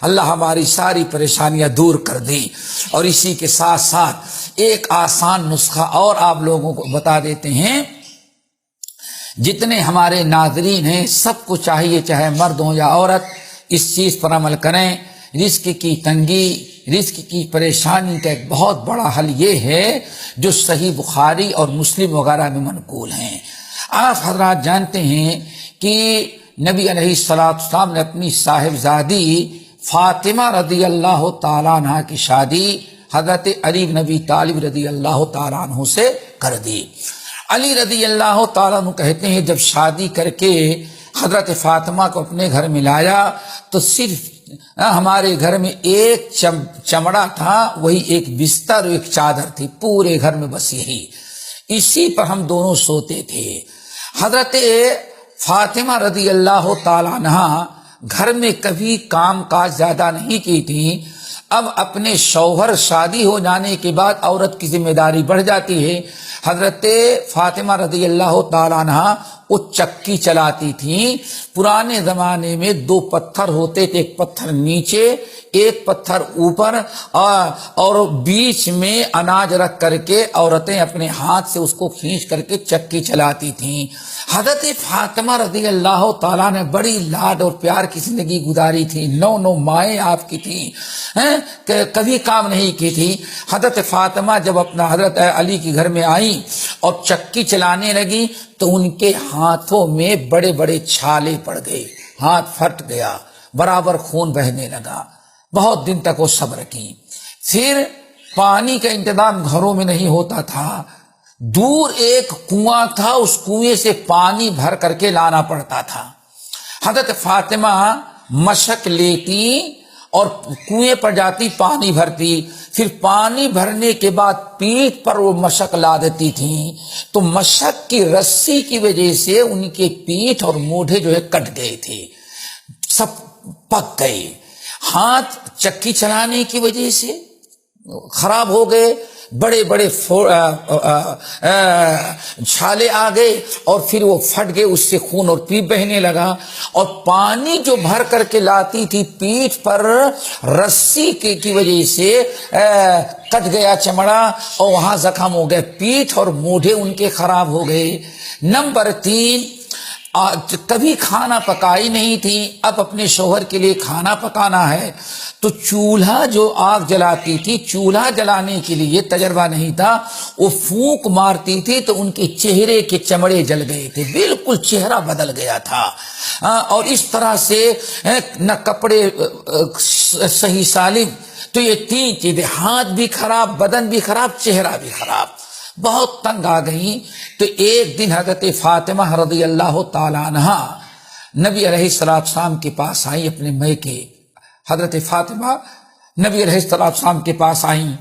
اللہ ہماری ساری پریشانیاں دور کر دی۔ اور اسی کے ساتھ ساتھ ایک آسان نسخہ اور آپ لوگوں کو بتا دیتے ہیں، جتنے ہمارے ناظرین ہیں سب کو چاہیے، چاہے مرد ہوں یا عورت، اس چیز پر عمل کریں۔ رزق کی تنگی، رزق کی پریشانی کا ایک بہت بڑا حل یہ ہے جو صحیح بخاری اور مسلم وغیرہ میں منقول ہیں۔ آپ حضرات جانتے ہیں کہ نبی علیہ السلام نے اپنی صاحبزادی فاطمہ رضی اللہ تعالیٰ عنہ کی شادی حضرت علی بن ابی طالب رضی اللہ تعالیٰ عنہ سے کر دی۔ علی رضی اللہ تعالیٰ عنہ کہتے ہیں جب شادی کر کے حضرت فاطمہ کو اپنے گھر میں لایا تو صرف ہمارے گھر میں ایک چمڑا تھا، وہی ایک بستر اور ایک چادر تھی، پورے گھر میں بس یہی، اسی پر ہم دونوں سوتے تھے۔ حضرت فاطمہ رضی اللہ تعالیٰ عنہ گھر میں کبھی کام کاج زیادہ نہیں کی تھی۔ اب اپنے شوہر شادی ہو جانے کے بعد عورت کی ذمہ داری بڑھ جاتی ہے۔ حضرت فاطمہ رضی اللہ تعالیٰ عنہ وہ چکی چلاتی تھیں۔ پرانے زمانے میں دو پتھر ہوتے تھے، ایک پتھر نیچے ایک پتھر اوپر، اور بیچ میں اناج رکھ کر کے عورتیں اپنے ہاتھ سے اس کو کھینچ کر کے چکی چلاتی تھیں۔ حضرت فاطمہ رضی اللہ تعالیٰ نے بڑی لاڈ اور پیار کی زندگی گزاری تھی، 9 مائیں آپ کی تھیں، کبھی کام نہیں کی تھی۔ حضرت فاطمہ جب اپنا حضرت علی کے گھر میں آئی اور چکی چلانے لگی تو ان کے ہاتھوں میں بڑے بڑے چھالے پڑ گئے، ہاتھ پھٹ گیا، برابر خون بہنے لگا۔ بہت دن تک وہ صبر کی۔ پھر پانی کا انتظام گھروں میں نہیں ہوتا تھا، دور ایک کنواں تھا، اس کنویں سے پانی بھر کر کے لانا پڑتا تھا۔ حضرت فاطمہ مشق لیتی اور کنویں پر جاتی، پانی بھرتی، پھر پانی بھرنے کے بعد پیٹھ پر وہ مشق لا دیتی تھیں، تو مشق کی رسی کی وجہ سے ان کے پیٹھ اور موڈھے جو ہے کٹ گئے تھے، سب پک گئے۔ ہاتھ چکی چلانے کی وجہ سے خراب ہو گئے، بڑے بڑے چھالے آ گئے اور پھر وہ پھٹ گئے، اس سے خون اور پیپ بہنے لگا، اور پانی جو بھر کر کے لاتی تھی پیٹھ پر رسی کی وجہ سے کٹ گیا چمڑا اور وہاں زخم ہو گئے، پیٹھ اور موڈھے ان کے خراب ہو گئے۔ نمبر 3، کبھی کھانا پکائی نہیں تھی، اب اپنے شوہر کے لیے کھانا پکانا ہے تو چولہا جو آگ جلاتی تھی، چولہا جلانے کے لیے تجربہ نہیں تھا، وہ پھونک مارتی تھی تو ان کے چہرے کے چمڑے جل گئے تھے، بالکل چہرہ بدل گیا تھا۔ اور اس طرح سے نہ کپڑے صحیح سالم، تو یہ 3 چیزیں، ہاتھ بھی خراب، بدن بھی خراب، چہرہ بھی خراب، بہت تنگ آ گئی۔ تو ایک دن حضرت فاطمہ رضی اللہ تعالیٰ عنہ نبی علیہ السلام کے پاس آئی، اپنے میکے۔ حضرت فاطمہ نبی علیہ السلام کے پاس آئیں،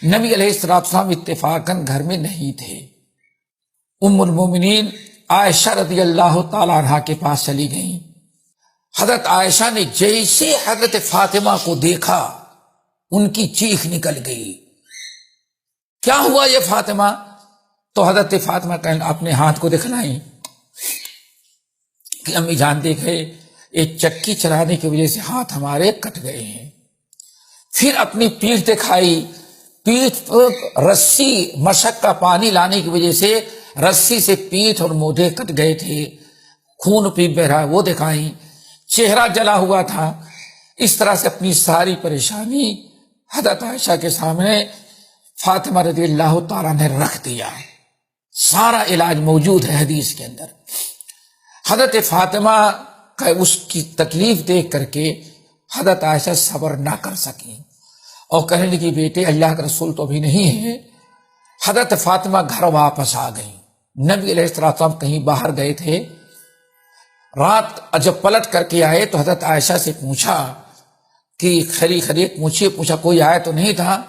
نبی علیہ السلام اتفاقاً گھر میں نہیں تھے۔ ام المومنین عائشہ رضی اللہ تعالیٰ عنہ کے پاس چلی گئیں۔ حضرت عائشہ نے جیسے حضرت فاطمہ کو دیکھا ان کی چیخ نکل گئی، کیا ہوا یہ فاطمہ؟ تو حضرت فاطمہ اپنے ہاتھ کو دکھلائیں کہ امی جان دیکھے ایک چکی چلانے کی وجہ سے ہاتھ ہمارے کٹ گئے ہیں۔ پھر اپنی پیٹھ دکھائی، پیٹھ پر رسی، مشق کا پانی لانے کی وجہ سے رسی سے پیٹھ اور موڈھے کٹ گئے تھے، خون پیپ بہ رہا، وہ دکھائیں، چہرہ جلا ہوا تھا۔ اس طرح سے اپنی ساری پریشانی حضرت عائشہ کے سامنے فاطمہ رضی اللہ تعالیٰ نے رکھ دیا۔ سارا علاج موجود ہے حدیث کے اندر۔ حضرت فاطمہ کا اس کی تکلیف دیکھ کر کے حضرت عائشہ صبر نہ کر سکی اور کہنے لگی بیٹے اللہ کا رسول تو ابھی نہیں ہے۔ حضرت فاطمہ گھر واپس آ گئی۔ نبی علیہ السلام کہیں باہر گئے تھے، رات جب پلٹ کر کے آئے تو حضرت عائشہ سے پوچھا کہ خیریت پوچھا کوئی آیا تو نہیں تھا؟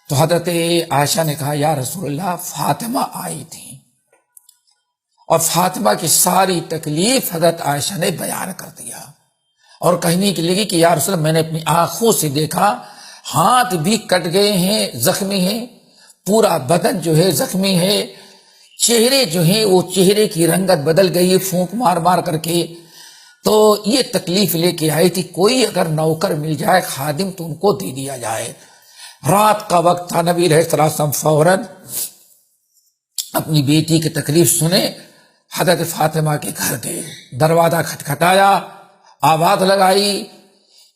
تو حضرت عائشہ نے کہا یا رسول اللہ فاطمہ آئی تھی، اور فاطمہ کی ساری تکلیف حضرت عائشہ نے بیان کر دیا اور کہنے کی لگی کہ یا رسول اللہ میں نے اپنی آنکھوں سے دیکھا، ہاتھ بھی کٹ گئے ہیں، زخمی ہیں، پورا بدن جو ہے زخمی ہے، چہرے جو ہیں وہ چہرے کی رنگت بدل گئی پھونک مار مار کر کے۔ تو یہ تکلیف لے کے آئی تھی کوئی اگر نوکر مل جائے خادم تو ان کو دے دیا جائے. رات کا وقت تھا، نبی علیہ السلام فوراً اپنی بیٹی کی تکلیف سنے حضرت فاطمہ کے گھر گئے. دروازہ کھٹکھٹایا، آواز لگائی.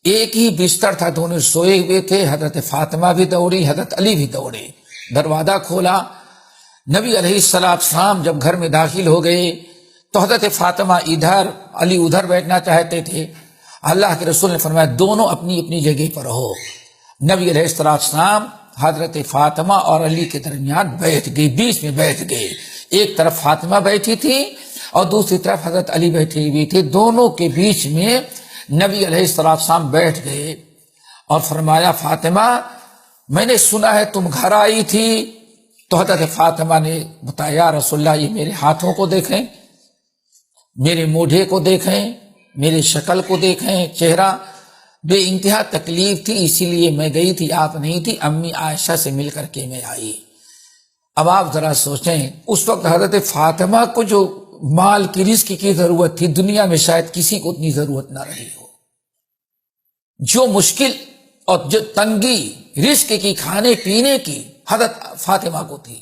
ایک ہی بستر تھا، دونوں سوئے ہوئے تھے. حضرت فاطمہ بھی دوڑی، حضرت علی بھی دوڑے. دروازہ کھولا. نبی علیہ السلام جب گھر میں داخل ہو گئے تو حضرت فاطمہ ادھر، علی ادھر بیٹھنا چاہتے تھے. اللہ کے رسول نے فرمایا دونوں اپنی اپنی جگہ پر رہو. نبی علیہ السلام حضرت فاطمہ اور علی کے درمیان بیٹھ گئے، بیچ میں بیٹھ گئے. ایک طرف فاطمہ بیٹھی تھی اور دوسری طرف حضرت علی بیٹھے ہوئے تھے. دونوں کے بیچ میں نبی علیہ السلام بیٹھ گئے اور فرمایا فاطمہ میں نے سنا ہے تم گھر آئی تھی. تو حضرت فاطمہ نے بتایا یا رسول اللہ یہ میرے ہاتھوں کو دیکھیں، میرے موڈھے کو دیکھیں، میری شکل کو دیکھیں، چہرہ بے انتہا تکلیف تھی اسی لیے میں گئی تھی، آپ نہیں تھی. امی عائشہ سے مل کر کے میں آئی. اب آپ ذرا سوچیں اس وقت حضرت فاطمہ کو جو مال کی رزق کی ضرورت تھی دنیا میں شاید کسی کو اتنی ضرورت نہ رہی ہو. جو مشکل اور جو تنگی رزق کی کھانے پینے کی حضرت فاطمہ کو تھی.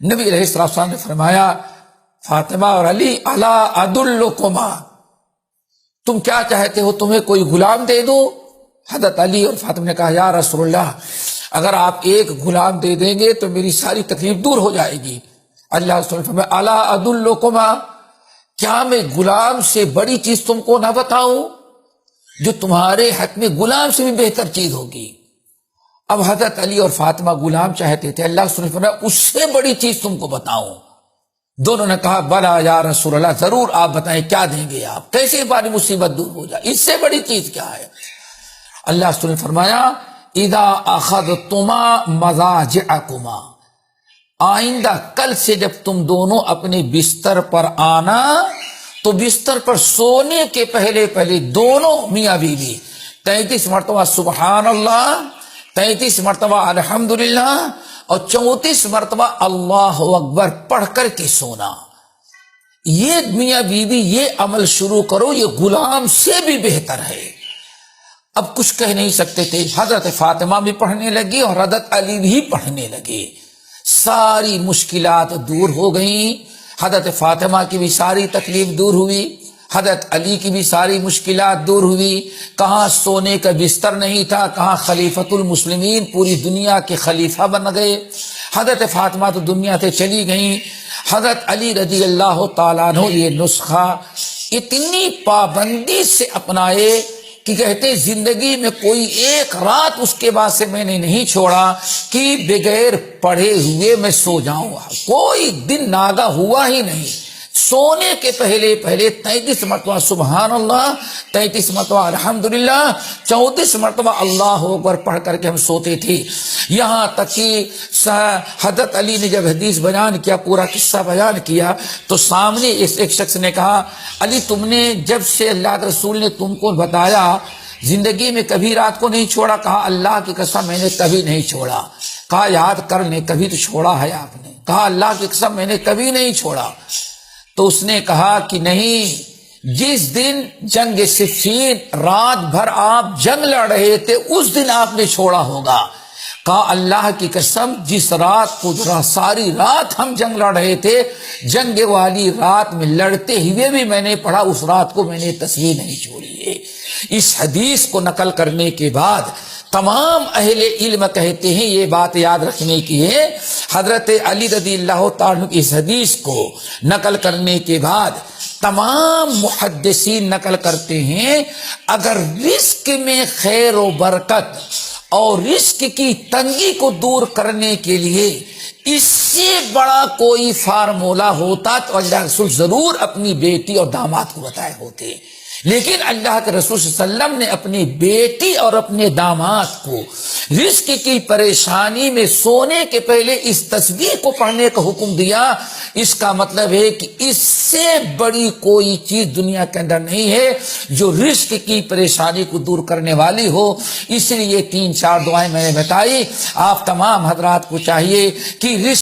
نبی علیہ السلام نے فرمایا فاطمہ اور علی الا ادلکما، تم کیا چاہتے ہو تمہیں کوئی غلام دے دو؟ حضرت علی اور فاطمہ نے کہا یا رسول اللہ اگر آپ ایک غلام دے دیں گے تو میری ساری تکلیف دور ہو جائے گی. اللہ رسول نے فرمایا الا ادلکما، کیا میں غلام سے بڑی چیز تم کو نہ بتاؤں جو تمہارے حق میں غلام سے بھی بہتر چیز ہوگی. اب حضرت علی اور فاطمہ غلام چاہتے تھے، اللہ رسول نے فرمایا اس سے بڑی چیز تم کو بتاؤں. دونوں نے کہا بلا یا رسول اللہ، ضرور آپ بتائیں کیا دیں گے آپ، کیسے ہماری مصیبت دور ہو جائے، اس سے بڑی چیز کیا ہے؟ اللہ رسول نے فرمایا اذا اخذتما مضاجعکما، آئندہ کل سے جب تم دونوں اپنے بستر پر آنا تو بستر پر سونے کے پہلے دونوں میاں بیوی 33 مرتبہ سبحان اللہ، 33 مرتبہ الحمدللہ اور 34 مرتبہ اللہ اکبر پڑھ کر کے سونا. یہ میاں بیوی یہ عمل شروع کرو، یہ غلام سے بھی بہتر ہے. اب کچھ کہہ نہیں سکتے تھے. حضرت فاطمہ بھی پڑھنے لگی اور حضرت علی بھی پڑھنے لگے. ساری مشکلات دور ہو گئیں. حضرت فاطمہ کی بھی ساری تکلیف دور ہوئی، حضرت علی کی بھی ساری مشکلات دور ہوئی. کہاں سونے کا بستر نہیں تھا، کہاں خلیفۃ المسلمین پوری دنیا کے خلیفہ بن گئے. حضرت فاطمہ تو دنیا سے چلی گئیں. حضرت علی رضی اللہ تعالیٰ عنہ یہ نسخہ اتنی پابندی سے اپنائے کہ کہتے زندگی میں کوئی ایک رات اس کے بعد سے میں نے نہیں چھوڑا کہ بغیر پڑھے ہوئے میں سو جاؤں. کوئی دن ناگا ہوا ہی نہیں. سونے کے پہلے 33 مرتبہ سبحان اللہ، 33 مرتبہ الحمدللہ، 34 مرتبہ اللہ اکبر پڑھ کر کے ہم سوتے تھے. یہاں تک کہ حضرت علی نے جب حدیث بیان کیا، پورا قصہ بیان کیا، تو سامنے ایک شخص نے کہا علی تم نے جب سے اللہ کے رسول نے تم کو بتایا زندگی میں کبھی رات کو نہیں چھوڑا؟ کہا اللہ کی قسم میں نے کبھی نہیں چھوڑا. کہا یاد کر لیں کبھی تو چھوڑا ہے آپ نے. کہا اللہ کی قسم میں نے کبھی نہیں چھوڑا. تو اس نے کہا کہ نہیں، جس دن جنگ صفین رات بھر آپ جنگ لڑ رہے تھے اس دن آپ نے چھوڑا ہوگا. کہا اللہ کی قسم جس رات کو ساری رات ہم جنگ لڑ رہے تھے، جنگ والی رات میں لڑتے ہوئے بھی میں نے پڑھا، اس رات کو میں نے تصویر نہیں چھوڑی ہے. اس حدیث کو نقل کرنے کے بعد تمام اہل علم کہتے ہیں یہ بات یاد رکھنے کی ہے. حضرت علی رضی اللہ تعالیٰ کی اس حدیث کو نقل کرنے کے بعد تمام محدثین نقل کرتے ہیں اگر رزق میں خیر و برکت اور رزق کی تنگی کو دور کرنے کے لیے اس سے بڑا کوئی فارمولہ ہوتا تو اللہ رسول ضرور اپنی بیٹی اور داماد کو بتائے ہوتے. لیکن اللہ کے رسول صلی اللہ علیہ وسلم نے اپنی بیٹی اور اپنے داماد کو رزق کی پریشانی میں سونے کے پہلے اس تصویر کو پڑھنے کا حکم دیا. اس کا مطلب ہے کہ اس سے بڑی کوئی چیز دنیا کے اندر نہیں ہے جو رزق کی پریشانی کو دور کرنے والی ہو. اس لیے 3-4 دعائیں میں نے بتائی. آپ تمام حضرات کو چاہیے کہ رزق